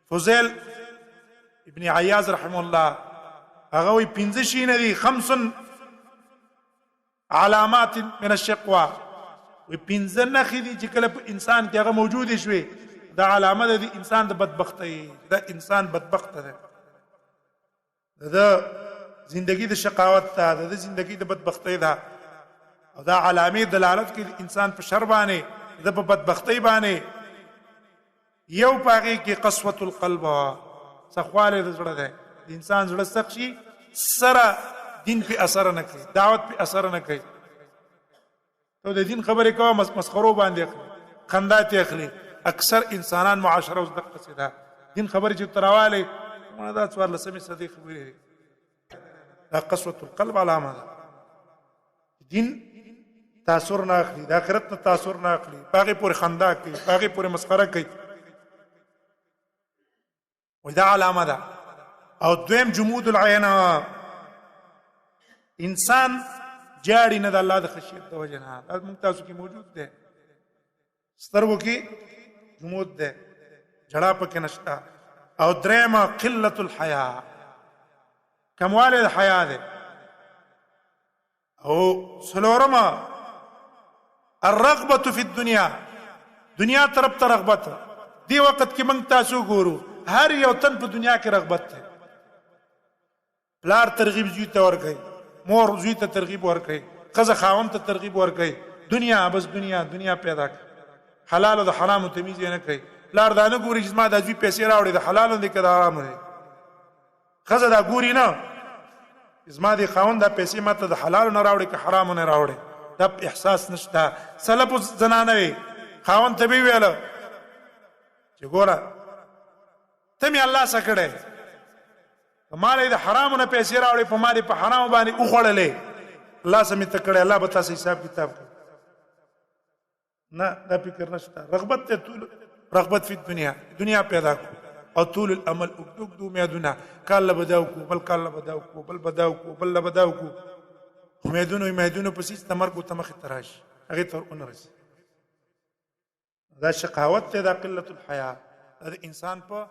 فضیل ابن عیاض رحمه الله هغه وی 15 شي نه دي 5 علامات من الشقوى وی 15 نخې دي چې کله په انسان کې هغه موجود شوي دا علامه ده د انسان د بدبختۍ دا انسان بدبخت ده د زندگی د شقاوت ده د زندگی د بدبختۍ ده او دا علامه دلالت کوي انسان په شر باندې د بدبختۍ باندې یو پاغي کې قسوه القلب سخواله د زړه ده د انسان زړه سخت شي سره دین په اثر نه کوي دعوت په اثر نه کوي ته د دین خبرې کوه مسخرو باندې خندا ته اخلي اکثر انسانان معاشره اوس دغه څه ده دین خبرې چې تراواله ما دا څوار لسمه صدیق خبرې دا قسوه القلب علامه ده دین تاثر نه اخلي د آخرت نه تاثر نه اخلي باغې پورې خندا کوي باغې پورې مسخره کوي ودا علامه ده او دویم جمود العين انسان جاړي نه د الله د خشیت د وجه نه دا موږ تاسو کې موجود ده سترګو کې جمود ده جړه پکې نشتا او درېما قلت الحیا کمواله د حیا ده او سلورما الرغبه في الدنيا دنیا طرف ته رغبت دی وخت کې موږ تاسو ګورو هر یو تن په دنیا کې رغبت ده پلار ترغیب زوی ته ورکړي مور زوی ته ترغیب ورکړي قزه خاوند ته ترغیب ورکړي دنیا بس دنیا پیدا کړي حلال او د حرام تمیز نه کوي پلار دا نه ګوري چې ما د زوی پیسې راوړي د حلال دي کړه حرام دي قزه دا ګوري نه زما دي خاوند دا پیسې ماته د حلال نه راوړي که حرام نه راوړي دا احساس نشته سلف زنانه وي خاوند ته ویل چې ګوره تم الله سکړې مالې د حرامونو پیسې راوړې په مالې په حرام باندې وخړلې الله سمې ته کړې الله به تاسو حساب کتاب کوي نه دا فکر نشته رغبت ته طول رغبت فی دنیا پیدا کو او طول الامل وګدو میادونه کله بداو کو بل کله بداو کو بل بداو کو بل بداو کو امیدونو پسې تمرګو تمخ تراش هغه تر اونرس دا شقاوت ته دا قلت الحیا دا انسان په